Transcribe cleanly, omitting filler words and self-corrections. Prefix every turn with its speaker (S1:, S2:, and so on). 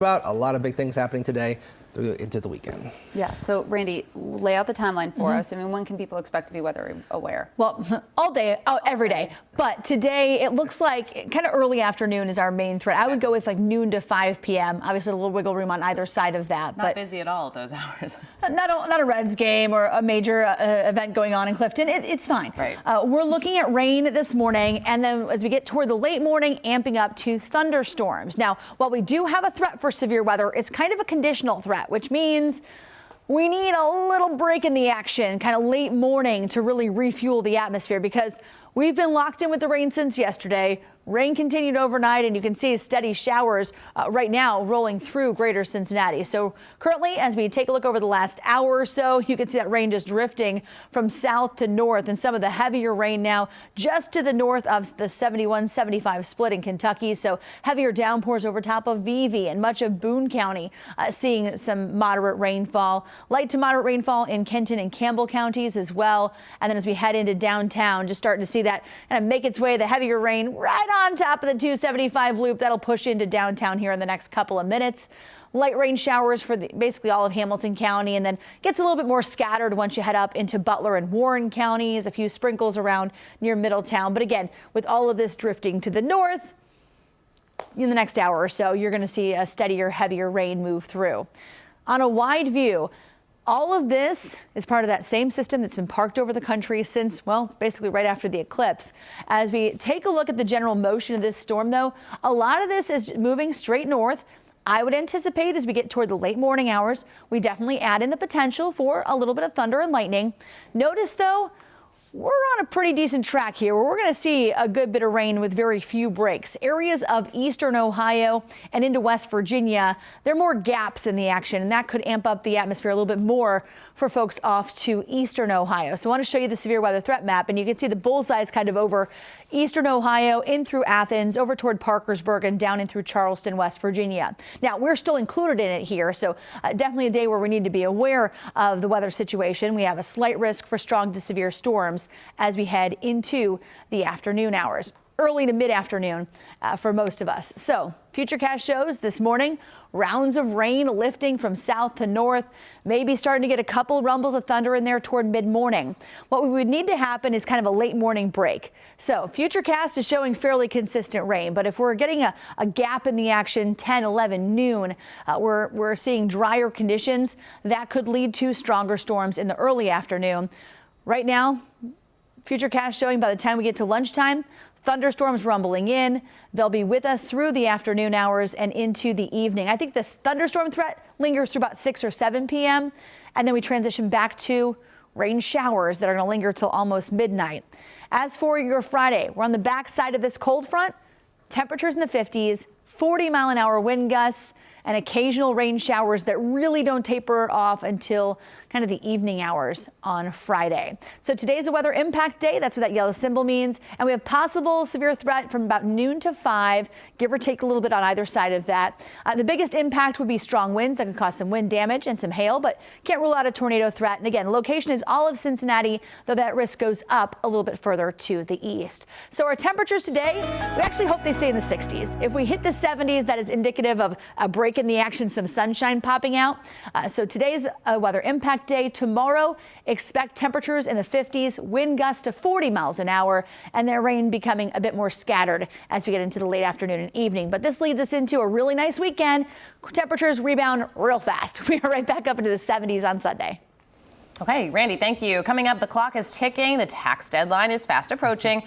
S1: about. A lot of big things happening today through into the weekend.
S2: Yeah, so Randy, lay out the timeline for us. I mean, when can people expect to be weather aware?
S3: Well, all day, every day. But today, it looks like kind of early afternoon is our main threat. I would go with like noon to 5 p.m. Obviously, a little wiggle room on either side of that.
S4: Not busy at all at those hours.
S3: Not a Reds game or a major event going on in Clifton. It's fine.
S4: Right.
S3: We're looking at rain this morning, and then as we get toward the late morning, amping up to thunderstorms. Now, while we do have a threat for severe weather, it's kind of a conditional threat, which means we need a little break in the action, kind of late morning, to really refuel the atmosphere, because we've been locked in with the rain since yesterday. Rain continued overnight, and you can see steady showers right now rolling through greater Cincinnati. So currently, as we take a look over the last hour or so, you can see that rain just drifting from south to north, and some of the heavier rain now just to the north of the 71-75 split in Kentucky. So heavier downpours over top of Vevey and much of Boone County, seeing some moderate rainfall. Light to moderate rainfall in Kenton and Campbell counties as well. And then as we head into downtown, just starting to see that kind of make its way, the heavier rain right on top of the 275 loop. That'll push into downtown here in the next couple of minutes. Light rain showers for basically all of Hamilton County, and then gets a little bit more scattered once you head up into Butler and Warren counties. A few sprinkles around near Middletown. But again, with all of this drifting to the north, in the next hour or so, you're going to see a steadier, heavier rain move through. On a wide view, all of this is part of that same system that's been parked over the country since, well, basically right after the eclipse. As we take a look at the general motion of this storm, though, a lot of this is moving straight north. I would anticipate as we get toward the late morning hours, we definitely add in the potential for a little bit of thunder and lightning. Notice, though, we're on a pretty decent track here where we're going to see a good bit of rain with very few breaks. Areas of eastern Ohio and into West Virginia, there are more gaps in the action, and that could amp up the atmosphere a little bit more for folks off to eastern Ohio. So I want to show you the severe weather threat map, and you can see the bullseye is kind of over eastern Ohio, in through Athens, over toward Parkersburg, and down in through Charleston, West Virginia. Now, we're still included in it here, so definitely a day where we need to be aware of the weather situation. We have a slight risk for strong to severe storms as we head into the afternoon hours, early to mid-afternoon for most of us. So Futurecast shows this morning rounds of rain lifting from south to north, maybe starting to get a couple rumbles of thunder in there toward mid-morning. What we would need to happen is kind of a late morning break. So Futurecast is showing fairly consistent rain, but if we're getting a gap in the action 10, 11, noon, we're seeing drier conditions that could lead to stronger storms in the early afternoon. Right now, Futurecast showing by the time we get to lunchtime, thunderstorms rumbling in. They'll be with us through the afternoon hours and into the evening. I think this thunderstorm threat lingers through about 6 or 7 p.m. and then we transition back to rain showers that are going to linger till almost midnight. As for your Friday, we're on the backside of this cold front. Temperatures in the 50s, 40-mile-an-hour wind gusts, and occasional rain showers that really don't taper off until kind of the evening hours on Friday. So today's a weather impact day. That's what that yellow symbol means. And we have possible severe threat from about noon to 5, give or take a little bit on either side of that. The biggest impact would be strong winds that could cause some wind damage and some hail, but can't rule out a tornado threat. And again, location is all of Cincinnati, though that risk goes up a little bit further to the east. So our temperatures today, we actually hope they stay in the 60s. If we hit the 70s, that is indicative of a break in the action, some sunshine popping out. So today's a weather impact day. Tomorrow, expect temperatures in the 50s, wind gusts to 40 miles an hour, and their rain becoming a bit more scattered as we get into the late afternoon and evening. But this leads us into a really nice weekend. Temperatures rebound real fast. We are right back up into the 70s on Sunday.
S4: Okay, Randy, thank you. Coming up, the clock is ticking. The tax deadline is fast approaching.